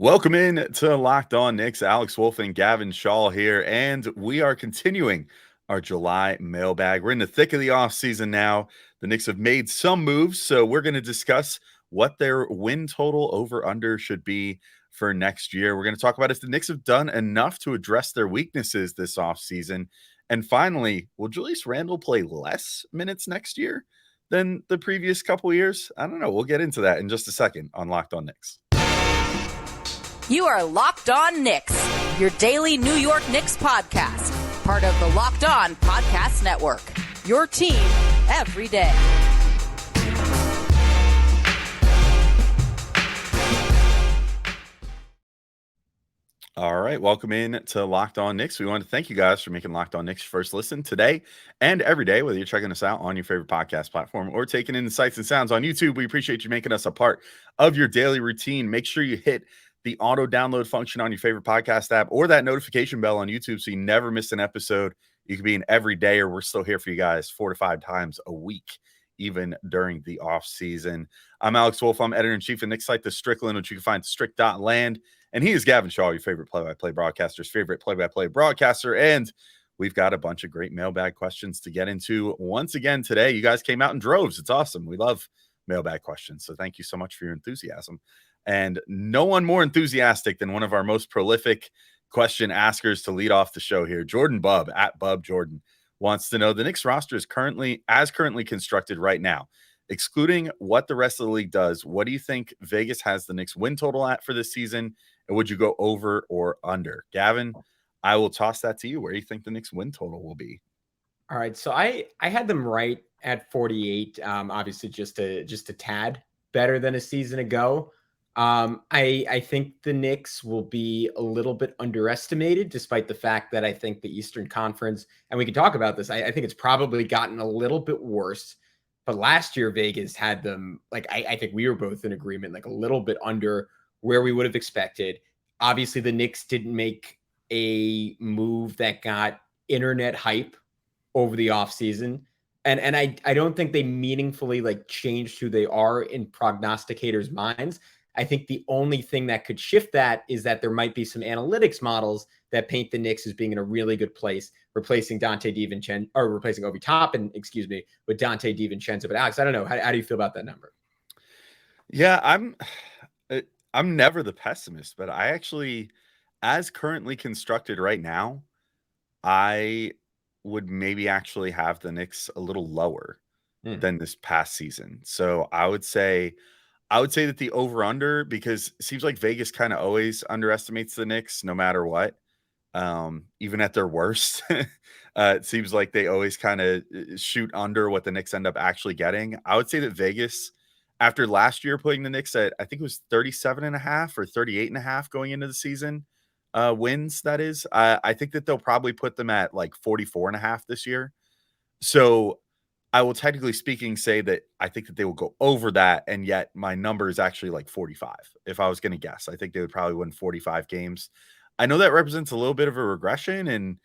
Welcome in to Locked On Knicks. Alex Wolf and Gavin Shaw here, and we are continuing our July mailbag. We're in the thick of the offseason now. The Knicks have made some moves, so we're going to discuss what their win total over-under should be for next year. We're going to talk about if the Knicks have done enough to address their weaknesses this offseason. And finally, will Julius Randle play less minutes next year than the previous couple years? I don't know. We'll get into that in just a second on Locked On Knicks. You are Locked On Knicks, your daily New York Knicks podcast, part of the Locked On Podcast Network, your team every day. All right, welcome in to Locked On Knicks. We want to thank you guys for making Locked On Knicks your first listen today and every day, whether you're checking us out on your favorite podcast platform or taking in the sights and sounds on YouTube. We appreciate you making us a part of your daily routine. Make sure you hit the auto download function on your favorite podcast app or that notification bell on YouTube so you never miss an episode. You can be in every day, or we're still here for you guys 4 to 5 times a week, even during the off season. I'm Alex Wolf. I'm editor-in-chief of Knicks site, The Strickland, which you can find at strick.land. And he is Gavin Shaw, your favorite play-by-play broadcaster's favorite play-by-play broadcaster. And we've got a bunch of great mailbag questions to get into once again today. You guys came out in droves. It's awesome. We love mailbag questions. So thank you so much for your enthusiasm. And no one more enthusiastic than one of our most prolific question askers to lead off the show here. Jordan Bubb, at Bubb Jordan, wants to know the Knicks roster is currently constructed right now. Excluding what the rest of the league does, what do you think Vegas has the Knicks win total at for this season? And would you go over or under? Gavin, I will toss that to you. Where do you think the Knicks win total will be? All right. So I had them right at 48. Obviously just a tad better than a season ago. I think the Knicks will be a little bit underestimated, despite the fact that I think the Eastern Conference, and we can talk about this, I think it's probably gotten a little bit worse. But last year, Vegas had them, I think we were both in agreement, like a little bit under where we would have expected. Obviously, the Knicks didn't make a move that got internet hype over the offseason. And I don't think they meaningfully changed who they are in prognosticators' minds. I think the only thing that could shift that is that there might be some analytics models that paint the Knicks as being in a really good place, replacing replacing Obi Toppin, with Dante DiVincenzo. But Alex, I don't know. How do you feel about that number? Yeah, I'm never the pessimist, but I actually, as currently constructed right now, I would maybe actually have the Knicks a little lower than this past season. So I would say that the over-under, because it seems like Vegas kind of always underestimates the Knicks no matter what, even at their worst. It seems like they always kind of shoot under what the Knicks end up actually getting. I would say that Vegas, after last year putting the Knicks at, I think it was 37.5 or 38.5 going into the season, wins, that is, I think that they'll probably put them at like 44.5 this year. So I will, technically speaking, say that I think that they will go over that, and yet my number is actually like 45. If I was going to guess, I think they would probably win 45 games. I know that represents a little bit of a regression, and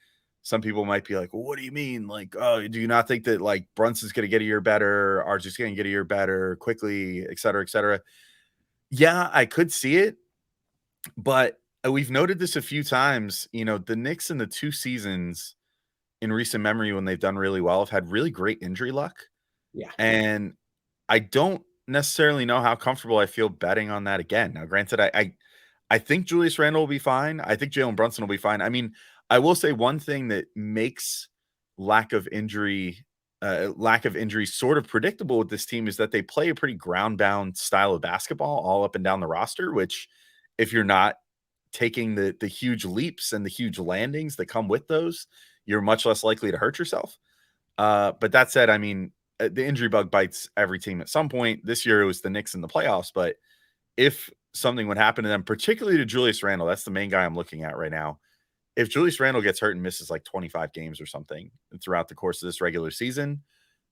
some people might be like, well, what do you mean? Like, oh, do you not think that like Brunson's going to get a year better, RJ's going to get a year better quickly, et cetera, et cetera? Yeah, I could see it, but we've noted this a few times. You know, the Knicks in the 2 seasons in recent memory when they've done really well have had really great injury luck. Yeah. And I don't necessarily know how comfortable I feel betting on that again. Now, granted, I think Julius Randle will be fine. I think Jalen Brunson will be fine. I mean, I will say one thing that makes lack of injury sort of predictable with this team is that they play a pretty ground-bound style of basketball all up and down the roster, which if you're not taking the huge leaps and the huge landings that come with those, you're much less likely to hurt yourself. But that said, I mean, the injury bug bites every team at some point. This year it was the Knicks in the playoffs, but if something would happen to them, particularly to Julius Randle, that's the main guy I'm looking at right now. If Julius Randle gets hurt and misses like 25 games or something throughout the course of this regular season,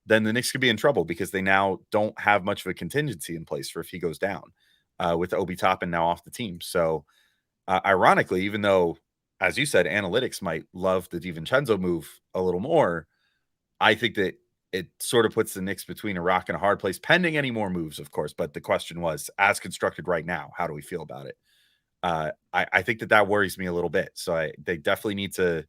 then the Knicks could be in trouble because they now don't have much of a contingency in place for if he goes down, with Obi Toppin now off the team. So ironically, even though, as you said, analytics might love the DiVincenzo move a little more, I think that it sort of puts the Knicks between a rock and a hard place, pending any more moves, of course. But the question was, as constructed right now, how do we feel about it? I think that worries me a little bit. So they definitely need to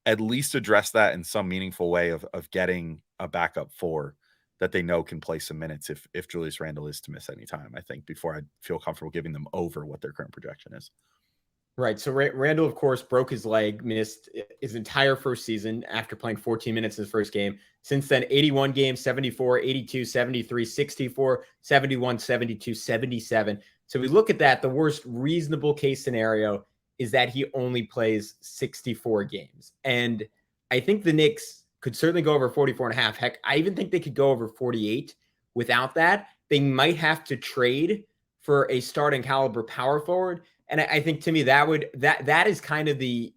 at least address that in some meaningful way of getting a backup four that they know can play some minutes if Julius Randle is to miss any time, I think, before I feel comfortable giving them over what their current projection is. Right. So Randle, of course, broke his leg, missed his entire first season after playing 14 minutes in his first game. Since then, 81 games, 74, 82, 73, 64, 71, 72, 77. So we look at that. The worst reasonable case scenario is that he only plays 64 games. And I think the Knicks could certainly go over 44 and a half. Heck, I even think they could go over 48. Without that, they might have to trade for a starting caliber power forward. And I think, to me, that is kind of the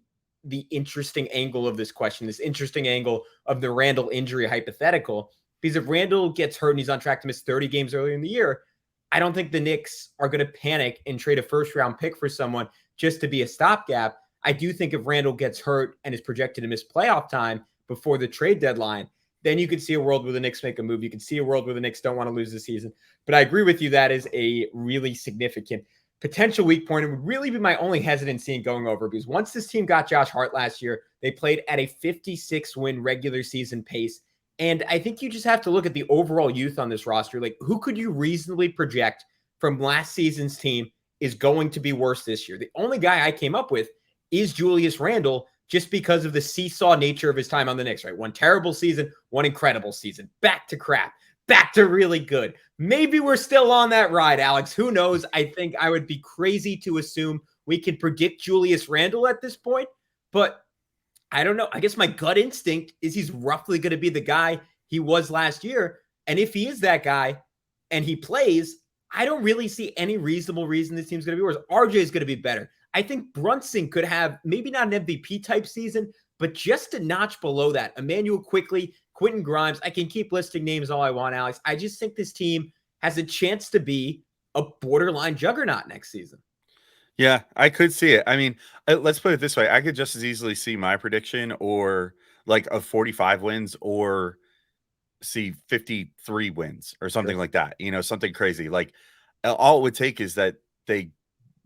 interesting angle of this question, this interesting angle of the Randle injury hypothetical. Because if Randle gets hurt and he's on track to miss 30 games earlier in the year, I don't think the Knicks are going to panic and trade a first-round pick for someone just to be a stopgap. I do think if Randle gets hurt and is projected to miss playoff time before the trade deadline, then you could see a world where the Knicks make a move. You could see a world where the Knicks don't want to lose the season. But I agree with you, that is a really significant potential weak point. It would really be my only hesitancy in going over, because once this team got Josh Hart last year, they played at a 56-win regular season pace. And I think you just have to look at the overall youth on this roster. Like, who could you reasonably project from last season's team is going to be worse this year? The only guy I came up with is Julius Randle, just because of the seesaw nature of his time on the Knicks, right? One terrible season, one incredible season, back to crap, back to really good. Maybe we're still on that ride, Alex. Who knows? I think I would be crazy to assume we can predict Julius Randle at this point, but I don't know. I guess my gut instinct is he's roughly going to be the guy he was last year. And if he is that guy and he plays, I don't really see any reasonable reason this team's going to be worse. RJ is going to be better. I think Brunson could have maybe not an MVP type season, but just a notch below that. Emmanuel Quickley, Quentin Grimes. I can keep listing names all I want, Alex. I just think this team has a chance to be a borderline juggernaut next season. Yeah, I could see it. I mean, let's put it this way. I could just as easily see my prediction or like of 45 wins or see 53 wins or something like that. You know, something crazy. Like, all it would take is that they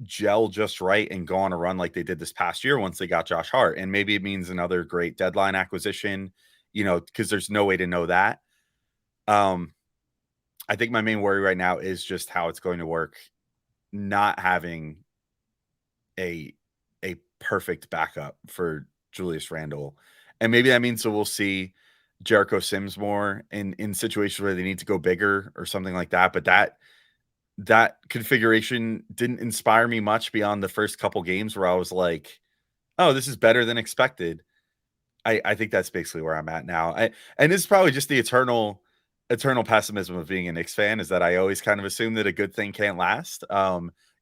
gel just right and go on a run like they did this past year once they got Josh Hart. And maybe it means another great deadline acquisition, you know, because there's no way to know that. I think my main worry right now is just how it's going to work not having a perfect backup for Julius Randle. And maybe that means that we'll see Jericho Sims more in situations where they need to go bigger or something like that. But that configuration didn't inspire me much beyond the first couple games where I was like, oh, this is better than expected. I think that's basically where I'm at now. And this is probably just the eternal pessimism of being a Knicks fan, is that I always kind of assume that a good thing can't last.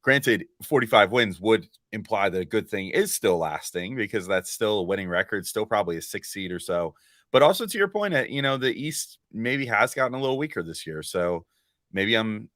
Granted, 45 wins would imply that a good thing is still lasting, because that's still a winning record, still probably a 6 seed or so. But also, to your point, you know, the East maybe has gotten a little weaker this year. So maybe I'm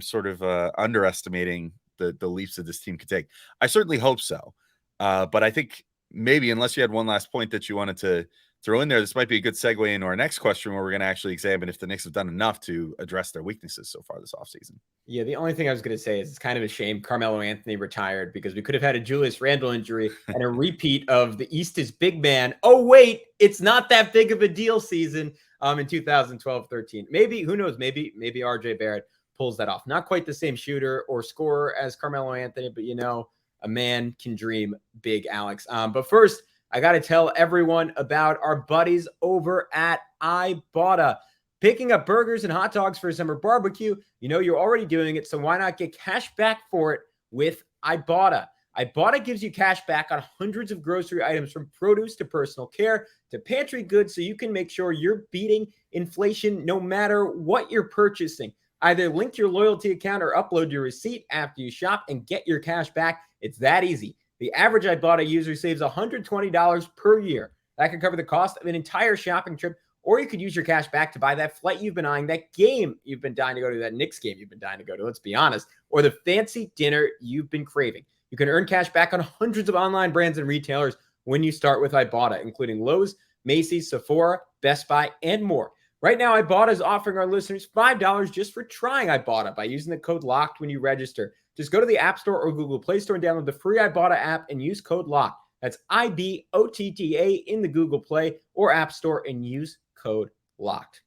sort of underestimating the leaps that this team could take. I certainly hope so. But I think maybe, unless you had one last point that you wanted to throw in there, this might be a good segue into our next question, where we're going to actually examine if the Knicks have done enough to address their weaknesses so far this offseason. Yeah, the only thing I was going to say is it's kind of a shame Carmelo Anthony retired, because we could have had a Julius Randle injury and a repeat of the East is big man. Oh, wait, it's not that big of a deal season in 2012-13. Maybe, who knows, maybe RJ Barrett pulls that off. Not quite the same shooter or scorer as Carmelo Anthony, but, you know, a man can dream big, Alex. But first, I got to tell everyone about our buddies over at Ibotta. Picking up burgers and hot dogs for summer barbecue, you know you're already doing it, so why not get cash back for it with Ibotta? Ibotta gives you cash back on hundreds of grocery items, from produce to personal care to pantry goods, so you can make sure you're beating inflation no matter what you're purchasing. Either link your loyalty account or upload your receipt after you shop and get your cash back. It's that easy. The average Ibotta user saves $120 per year. That could cover the cost of an entire shopping trip, or you could use your cash back to buy that flight you've been eyeing, that game you've been dying to go to, that Knicks game you've been dying to go to, let's be honest, or the fancy dinner you've been craving. You can earn cash back on hundreds of online brands and retailers when you start with Ibotta, including Lowe's, Macy's, Sephora, Best Buy, and more. Right now, Ibotta is offering our listeners $5 just for trying Ibotta by using the code LOCKED when you register. Just go to the App Store or Google Play Store and download the free Ibotta app and use code LOCKED. That's IBOTTA in the Google Play or App Store and use code LOCKED.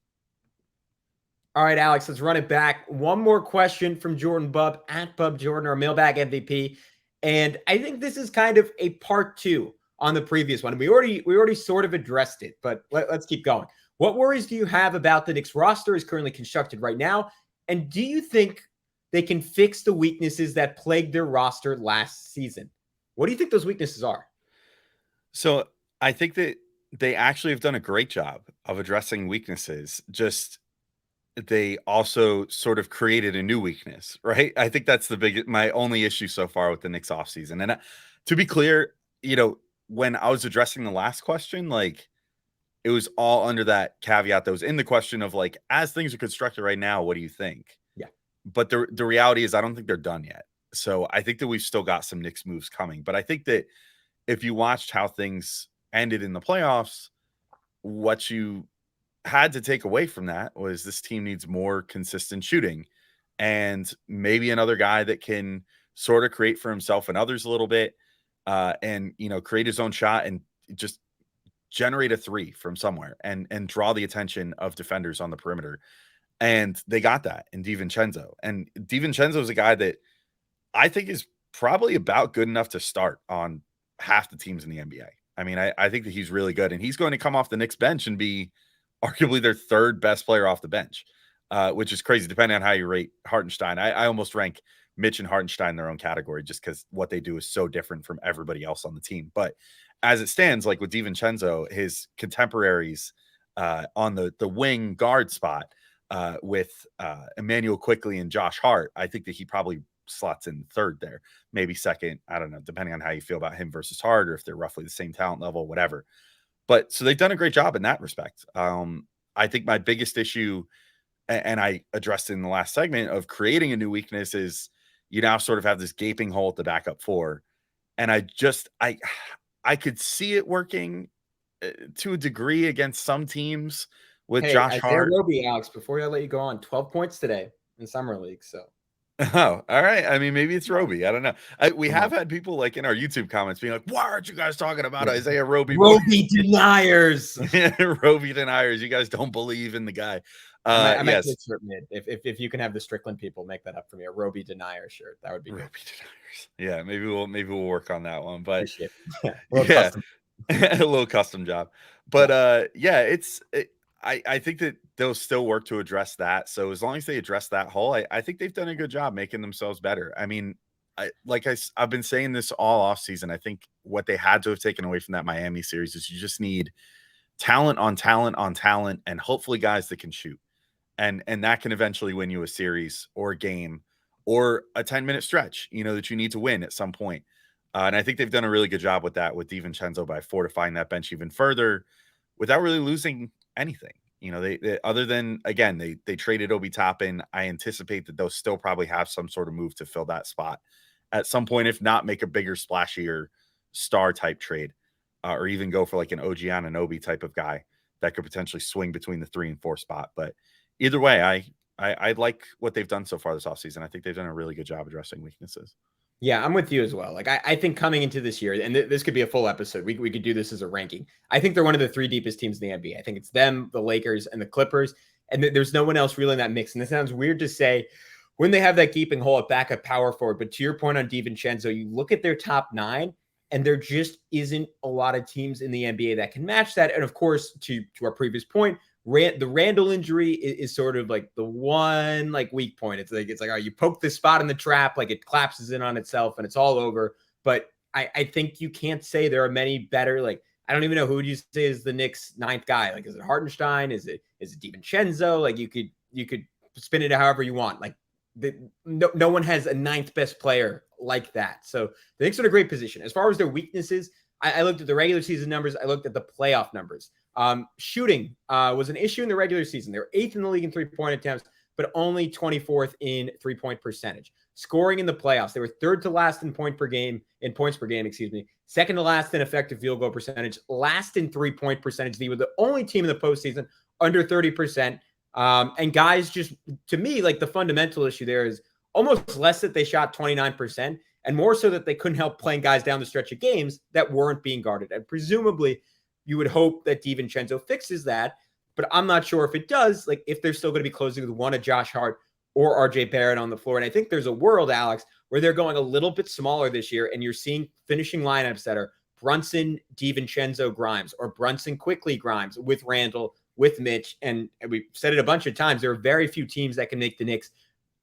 All right, Alex, let's run it back. One more question from Jordan Bubb at Bub Jordan, our mailbag MVP. And I think this is kind of a part two on the previous one. We already sort of addressed it, but let's keep going. What worries do you have about the Knicks roster as currently constructed right now? And do you think they can fix the weaknesses that plagued their roster last season? What do you think those weaknesses are? So I think that they actually have done a great job of addressing weaknesses. Just they also sort of created a new weakness, right? I think that's my only issue so far with the Knicks offseason. And to be clear, when I was addressing the last question, like it was all under that caveat that was in the question of like, as things are constructed right now, what do you think? Yeah. But the reality is I don't think they're done yet. So I think that we've still got some Knicks moves coming. But I think that if you watched how things ended in the playoffs, what you had to take away from that was this team needs more consistent shooting and maybe another guy that can sort of create for himself and others a little bit and create his own shot and just generate a three from somewhere and draw the attention of defenders on the perimeter. And they got that in DiVincenzo. And DiVincenzo is a guy that I think is probably about good enough to start on half the teams in the NBA. I mean, I think that he's really good, and he's going to come off the Knicks bench and be arguably their third best player off the bench, which is crazy depending on how you rate Hartenstein. I almost rank Mitch and Hartenstein in their own category just because what they do is so different from everybody else on the team. But as it stands, like with DiVincenzo, his contemporaries on the wing guard spot with Emmanuel Quickley and Josh Hart, I think that he probably slots in third there, maybe second. I don't know, depending on how you feel about him versus Hart or if they're roughly the same talent level, whatever. But so they've done a great job in that respect. I think my biggest issue, and I addressed it in the last segment, of creating a new weakness is you now sort of have this gaping hole at the backup four. And I could see it working to a degree against some teams with Josh Hart. Roby, Alex, before I let you go on, 12 points today in Summer League. So. Oh, all right. I mean, maybe it's Roby. I don't know. We have had people like in our YouTube comments being like, why aren't you guys talking about Isaiah Roby? Roby deniers. Roby deniers. You guys don't believe in the guy. I might yes. Shirt mid. If you can have the Strickland people make that up for me, a Roby denier shirt, that would be good. Roby deniers. Yeah, maybe we'll work on that one. But yeah, a little custom job. But I think that they'll still work to address that. So as long as they address that hole, I think they've done a good job making themselves better. I mean, I've been saying this all off season. I think what they had to have taken away from that Miami series is you just need talent on talent on talent, and hopefully guys that can shoot. And that can eventually win you a series or a game or a 10-minute stretch, that you need to win at some point. And I think they've done a really good job with that with DiVincenzo by fortifying that bench even further without really losing anything. They other than, again, they traded Obi Toppin. I anticipate that they'll still probably have some sort of move to fill that spot at some point, if not make a bigger, splashier star type trade or even go for like an OG Anunoby type of guy that could potentially swing between the 3 and 4 spot. But either way, I like what they've done so far this offseason. I think they've done a really good job addressing weaknesses. Yeah, I'm with you as well. Like, I think coming into this year, and this could be a full episode, we could do this as a ranking. I think they're one of the 3 deepest teams in the NBA. I think it's them, the Lakers, and the Clippers, and there's no one else really in that mix. And this sounds weird to say when they have that gaping hole at backup power forward, but to your point on DiVincenzo, you look at their top 9, and there just isn't a lot of teams in the NBA that can match that. And of course, to our previous point, the Randle injury is sort of like the one like weak point. It's like, all right, you poke this spot in the trap, like it collapses in on itself and it's all over. But I think you can't say there are many better. Like, I don't even know, who would you say is the Knicks' 9th guy? Like, is it Hartenstein? Is it DiVincenzo? Like, you could spin it however you want. Like, no one has a 9th best player like that. So the Knicks are in a great position. As far as their weaknesses, I looked at the regular season numbers. I looked at the playoff numbers. Shooting was an issue in the regular season. They were 8th in the league in 3-point attempts, but only 24th in 3-point percentage. Scoring in the playoffs, they were 3rd to last in points per game, 2nd to last in effective field goal percentage, last in 3-point percentage. They were the only team in the postseason under 30%. And guys, just to me, like the fundamental issue there is almost less that they shot 29% and more so that they couldn't help playing guys down the stretch of games that weren't being guarded. And presumably you would hope that DiVincenzo fixes that, but I'm not sure if it does, like if they're still going to be closing with one of Josh Hart or RJ Barrett on the floor. And I think there's a world, Alex, where they're going a little bit smaller this year and you're seeing finishing lineups that are Brunson, DiVincenzo, Grimes, or Brunson, quickly Grimes with Randle, with Mitch. And we've said it a bunch of times. There are very few teams that can make the Knicks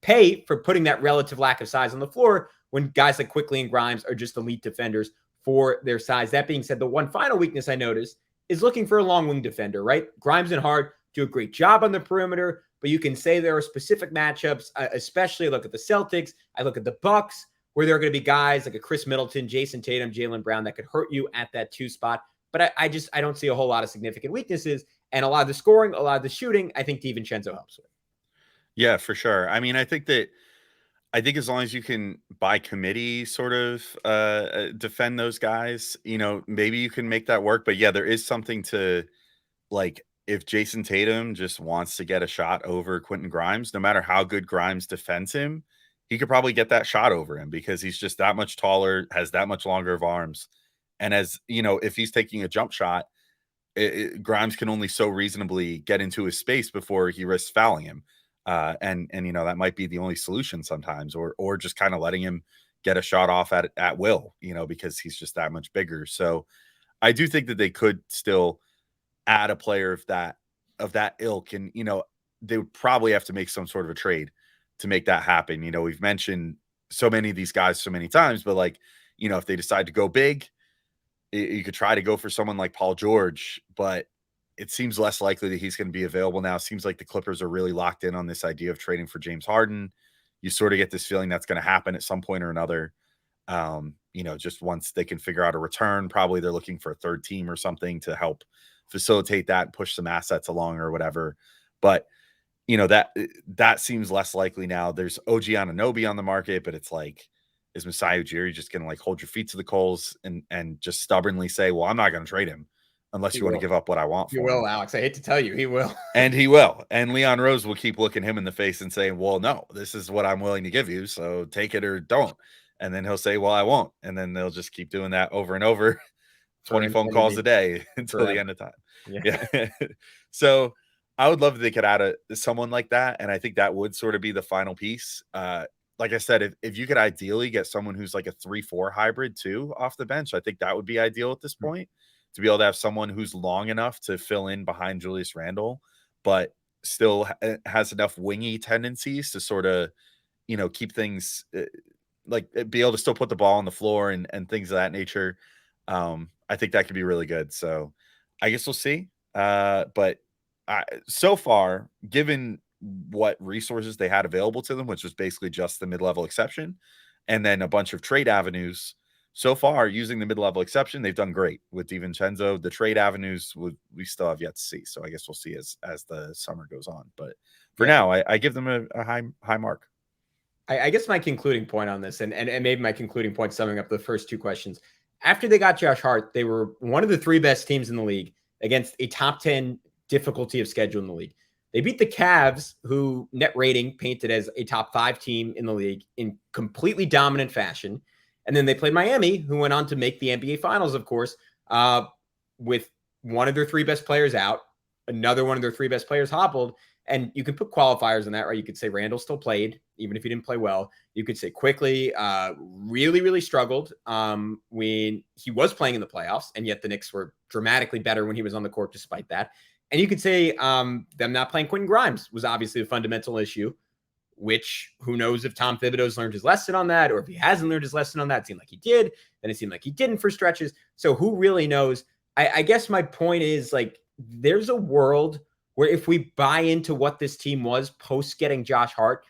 pay for putting that relative lack of size on the floor when guys like Quickly and Grimes are just elite defenders for their size. That being said, the one final weakness I noticed is looking for a long wing defender, right? Grimes and Hart do a great job on the perimeter, but you can say there are specific matchups, especially I look at the Celtics, I look at the Bucks, where there are going to be guys like a Chris Middleton, Jason Tatum, Jaylen Brown that could hurt you at that 2 spot. But I don't see a whole lot of significant weaknesses. And a lot of the scoring, a lot of the shooting, I think DiVincenzo helps with. Yeah, for sure. I mean, I think as long as you can by committee sort of defend those guys, maybe you can make that work. But yeah, there is something to, like, if Jason Tatum just wants to get a shot over Quentin Grimes, no matter how good Grimes defends him, he could probably get that shot over him because he's just that much taller, has that much longer of arms. And as if he's taking a jump shot, Grimes can only so reasonably get into his space before he risks fouling him. And that might be the only solution sometimes, or just kind of letting him get a shot off at will, because he's just that much bigger. So I do think that they could still add a player of that ilk, and they would probably have to make some sort of a trade to make that happen. We've mentioned so many of these guys so many times, but if they decide to go big, you could try to go for someone like Paul George, but it seems less likely that he's going to be available now. It seems like the Clippers are really locked in on this idea of trading for James Harden. You sort of get this feeling that's going to happen at some point or another. Just once they can figure out a return, probably they're looking for a third team or something to help facilitate that and push some assets along or whatever. But that seems less likely now. There's OG Anunoby on the market, but it's like, is Masai Ujiri just going to hold your feet to the coals and just stubbornly say, well, I'm not going to trade him unless you want to give up what I want for him? He will, Alex. I hate to tell you, he will. And he will. And Leon Rose will keep looking him in the face and saying, well, no, this is what I'm willing to give you, so take it or don't. And then he'll say, well, I won't. And then they'll just keep doing that over and over, 20 phone calls a day until the end of time. Yeah. So I would love if they could add someone like that. And I think that would sort of be the final piece. Like I said, if you could ideally get someone who's like a 3-4 hybrid too off the bench, I think that would be ideal at this point, to be able to have someone who's long enough to fill in behind Julius Randle, but still has enough wingy tendencies to sort of, keep things be able to still put the ball on the floor and things of that nature. I think that could be really good. So I guess we'll see. But so far, given what resources they had available to them, which was basically just the mid-level exception and then a bunch of trade avenues, so far using the mid-level exception, they've done great with DiVincenzo. The trade avenues we still have yet to see. So I guess we'll see as the summer goes on. But for now, I give them a high mark. I guess my concluding point on this, and maybe my concluding point summing up the first 2 questions. After they got Josh Hart, they were one of the 3 best teams in the league against a top 10 difficulty of schedule in the league. They beat the Cavs, who net rating painted as a top 5 team in the league, in completely dominant fashion. And then they played Miami, who went on to make the NBA Finals, of course, with one of their 3 best players out, another one of their 3 best players hobbled. And you can put qualifiers on that, right? You could say Randall still played, even if he didn't play well. You could say Quickly really, really struggled when he was playing in the playoffs, and yet the Knicks were dramatically better when he was on the court despite that. And you could say them not playing Quentin Grimes was obviously a fundamental issue, which who knows if Tom Thibodeau's learned his lesson on that, or if he hasn't learned his lesson on that. It seemed like he did, then it seemed like he didn't for stretches. So who really knows? I guess my point is, there's a world where if we buy into what this team was post getting Josh Hart,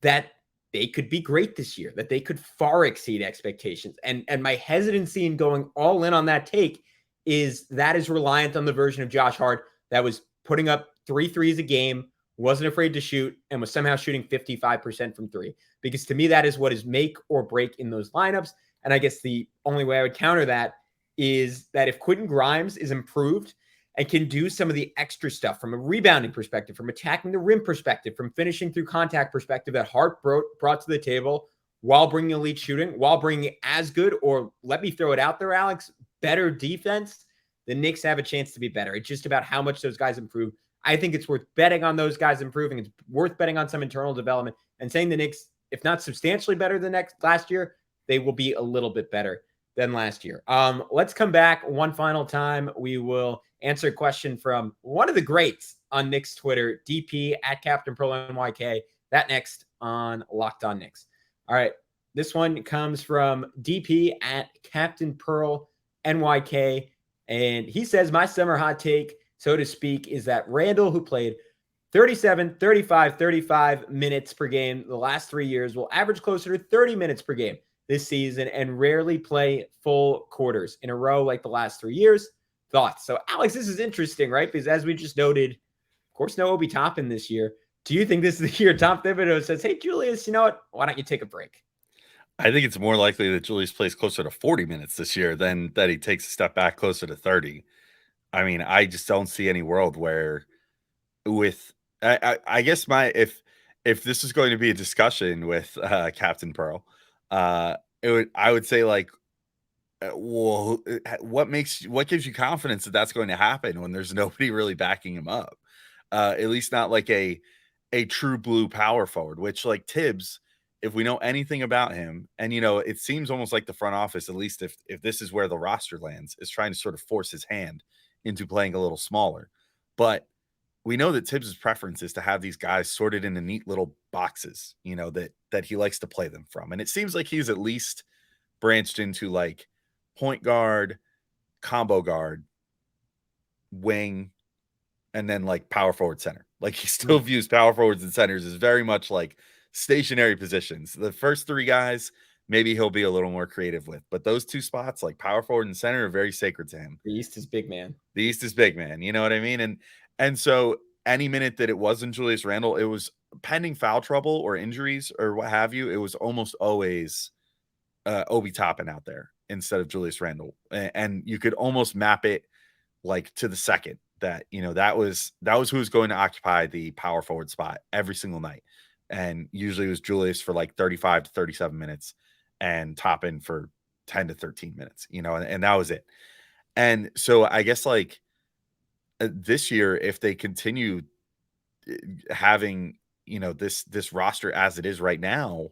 that they could be great this year, that they could far exceed expectations. And my hesitancy in going all in on that take is that is reliant on the version of Josh Hart that was putting up 3 threes a game, wasn't afraid to shoot, and was somehow shooting 55% from 3. Because to me, that is what is make or break in those lineups. And I guess the only way I would counter that is that if Quentin Grimes is improved, and can do some of the extra stuff from a rebounding perspective, from attacking the rim perspective, from finishing through contact perspective that Hart brought to the table while bringing elite shooting, while bringing as good, or let me throw it out there, Alex, better defense, the Knicks have a chance to be better. It's just about how much those guys improve. I think it's worth betting on those guys improving. It's worth betting on some internal development and saying the Knicks, if not substantially better than last year, they will be a little bit better than last year. Let's come back one final time. We will answer a question from one of the greats on Knicks Twitter, DP at Captain Pro NYK. That next on Locked On Knicks. All right. This one comes from DP at Captain Pearl NYK. And he says, my summer hot take, so to speak, is that Randle, who played 37, 35, 35 minutes per game the last 3 years, will average closer to 30 minutes per game this season and rarely play full quarters in a row like the last 3 years. Thoughts? So, Alex, this is interesting, right? Because as we just noted, of course, no Obi Toppin this year. Do you think this is the year Tom Thibodeau says, hey, Julius, you know what? Why don't you take a break? I think it's more likely that Julius plays closer to 40 minutes this year than that he takes a step back closer to 30. I mean, I just don't see any world where I guess if this is going to be a discussion with Captain Pearl, I would say like, well, what gives you confidence that that's going to happen when there's nobody really backing him up? At least not like a true blue power forward, which like Tibbs, if we know anything about him, and it seems almost like the front office, at least if this is where the roster lands, is trying to sort of force his hand into playing a little smaller. But we know that Tibbs' preference is to have these guys sorted into neat little boxes, that he likes to play them from. And it seems like he's at least branched into like point guard, combo guard, wing, and then like power forward center. Like he still views power forwards and centers as very much like stationary positions. The first three guys, maybe he'll be a little more creative with, but those two spots, like power forward and center, are very sacred to him. The East is big, man. The East is big, man. You know what I mean? And so any minute that it wasn't Julius Randle, it was pending foul trouble or injuries or what have you. It was almost always Obi Toppin out there instead of Julius Randle. And you could almost map it like to the second that, that was who was going to occupy the power forward spot every single night. And usually it was Julius for like 35 to 37 minutes and Toppin for 10 to 13 minutes, and that was it. And so I guess like this year, if they continue having, this roster as it is right now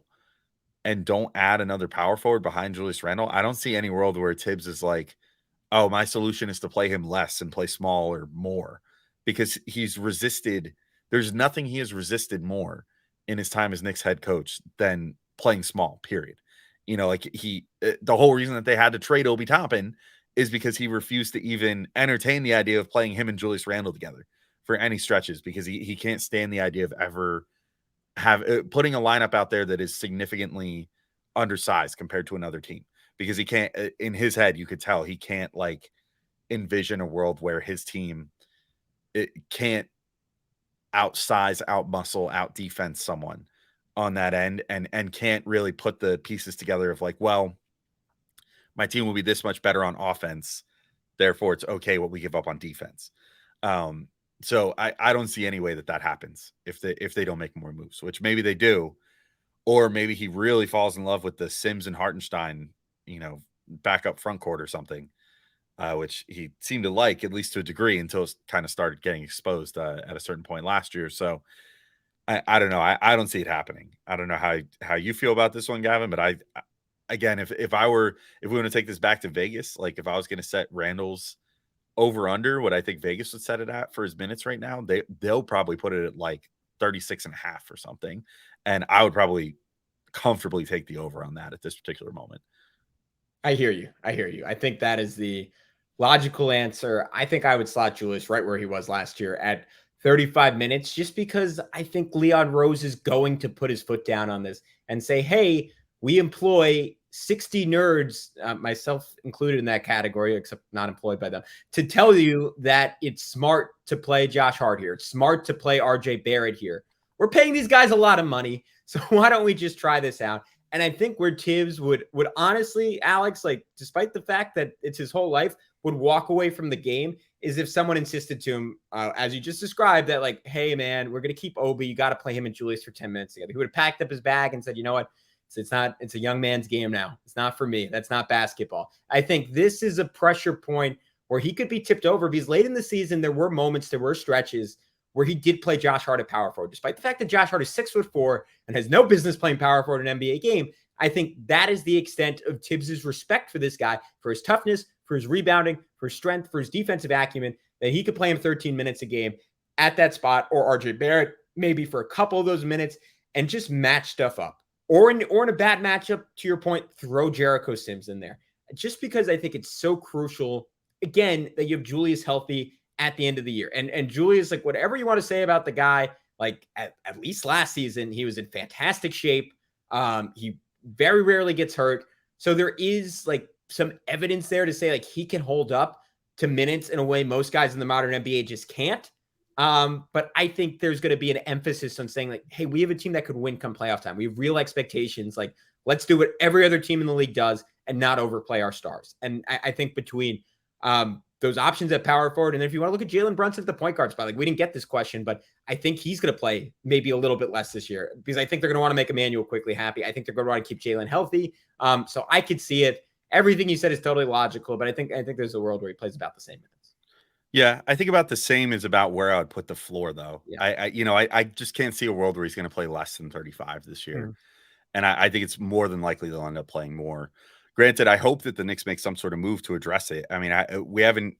and don't add another power forward behind Julius Randle, I don't see any world where Tibbs is like, oh, my solution is to play him less and play small or more, because he's resisted. There's nothing he has resisted more in his time as Knicks head coach than playing small, period. The whole reason that they had to trade Obi Toppin is because he refused to even entertain the idea of playing him and Julius Randle together for any stretches, because he can't stand the idea of ever putting a lineup out there that is significantly undersized compared to another team, because he can't, in his head, you could tell he can't like envision a world where his team can't outsize, out muscle, out defense someone on that end, and can't really put the pieces together of like, well, my team will be this much better on offense, therefore it's okay what we give up on defense. So I don't see any way that happens if they don't make more moves, which maybe they do, or maybe he really falls in love with the Sims and Hartenstein, backup front court or something, which he seemed to like, at least to a degree, until it kind of started getting exposed at a certain point last year. So I don't know. I don't see it happening. I don't know how you feel about this one, Gavin, but again, if we want to take this back to Vegas, like if I was going to set Randall's over under what I think Vegas would set it at for his minutes right now, they'll probably put it at like 36 and a half or something. And I would probably comfortably take the over on that at this particular moment. I hear you. I think that is the logical answer. I think I would slot Julius right where he was last year at 35 minutes, just because I think Leon Rose is going to put his foot down on this and say, hey, we employ 60 nerds, myself included in that category, except not employed by them, to tell you that it's smart to play Josh Hart here. It's smart to play RJ Barrett here. We're paying these guys a lot of money, so why don't we just try this out? And I think where Tibbs would honestly, Alex, like despite the fact that it's his whole life, would walk away from the game is if someone insisted to him, as you just described, that like, hey, man, we're going to keep Obi. You got to play him and Julius for 10 minutes together. He would have packed up his bag and said, you know what? It's a young man's game now. It's not for me. That's not basketball. I think this is a pressure point where he could be tipped over because late in the season, there were moments, there were stretches where he did play Josh Hart at power forward, despite the fact that Josh Hart is 6'4" and has no business playing power forward in an NBA game. I think that is the extent of Tibbs's respect for this guy, for his toughness, for his rebounding, for his strength, for his defensive acumen, that he could play him 13 minutes a game at that spot, or RJ Barrett maybe for a couple of those minutes and just match stuff up. Or in a bad matchup, to your point, throw Jericho Sims in there. Just because I think it's so crucial, again, that you have Julius healthy at the end of the year. And Julius, like, whatever you want to say about the guy, like at least last season, he was in fantastic shape. He very rarely gets hurt. So there is like some evidence there to say like he can hold up to minutes in a way most guys in the modern NBA just can't. But I think there's going to be an emphasis on saying like, hey, we have a team that could win come playoff time. We have real expectations. Like, let's do what every other team in the league does and not overplay our stars. And I think between those options at power forward, and if you want to look at Jalen Brunson at the point guard spot, like we didn't get this question, but I think he's going to play maybe a little bit less this year because I think they're going to want to make Emmanuel quickly happy. I think they're going to want to keep Jalen healthy. So I could see it. Everything you said is totally logical, but I think there's a world where he plays about the same minutes. Yeah, I think about the same is about where I would put the floor, though. Yeah. I just can't see a world where he's going to play less than 35 this year. And I think it's more than likely they'll end up playing more. Granted, I hope that the Knicks make some sort of move to address it. I mean,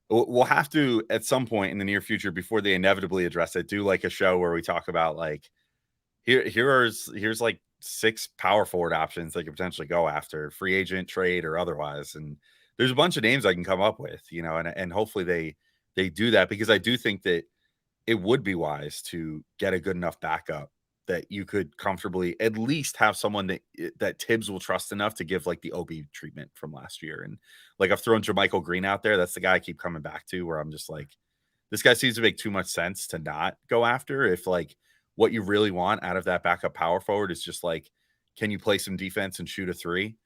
we'll have to at some point in the near future before they inevitably address it, do like a show where we talk about like, here's like 6 power forward options they could potentially go after, free agent, trade, or otherwise. And there's a bunch of names I can come up with, and hopefully they do that, because I do think that it would be wise to get a good enough backup that you could comfortably at least have someone that Tibbs will trust enough to give like the OB treatment from last year. And like I've thrown JaMychal Green out there. That's the guy I keep coming back to, where I'm just like, this guy seems to make too much sense to not go after. If like what you really want out of that backup power forward is just like, can you play some defense and shoot a 3?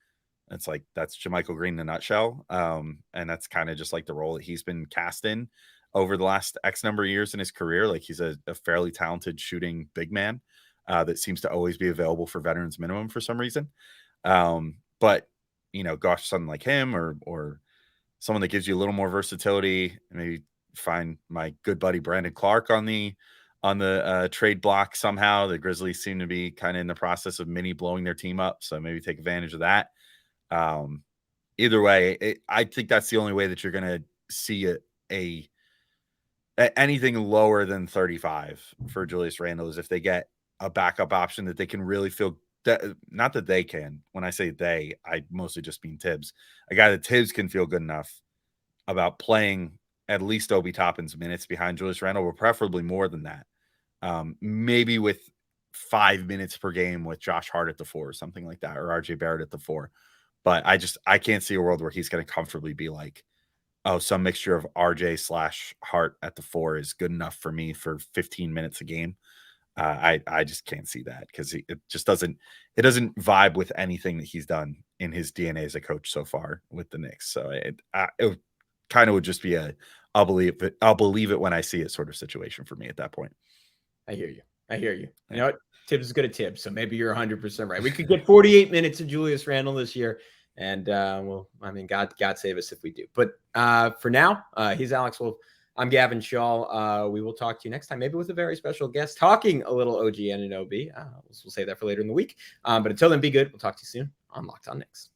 It's like, that's JaMychal Green in a nutshell. And that's kind of just like the role that he's been cast in over the last X number of years in his career. Like he's a fairly talented shooting big man that seems to always be available for veterans minimum for some reason. But, gosh, something like him or someone that gives you a little more versatility, maybe find my good buddy Brandon Clark on the trade block somehow. The Grizzlies seem to be kind of in the process of mini blowing their team up, so maybe take advantage of that. Either way, I think that's the only way that you're going to see anything lower than 35 for Julius Randle is if they get a backup option that they can really feel that, not that they can. When I say they, I mostly just mean Tibbs. A guy that Tibbs can feel good enough about playing at least Obi Toppin's minutes behind Julius Randle, or preferably more than that. Maybe with 5 minutes per game with Josh Hart at the 4 or something like that, or RJ Barrett at the 4. But I can't see a world where he's going to comfortably be like, oh, some mixture of RJ/Hart at the 4 is good enough for me for 15 minutes a game. I just can't see that, because it doesn't vibe with anything that he's done in his DNA as a coach so far with the Knicks. So it kind of would just be I'll believe it when I see it sort of situation for me at that point. I hear you. You know what? Tibbs is good at Tibbs, so maybe you're 100% right. We could get 48 minutes of Julius Randle this year, and God save us if we do. But for now, he's Alex Wolf. I'm Gavin Shaw. We will talk to you next time, maybe with a very special guest talking a little OG and an OB. We'll save that for later in the week. But until then, be good. We'll talk to you soon on Locked On Knicks.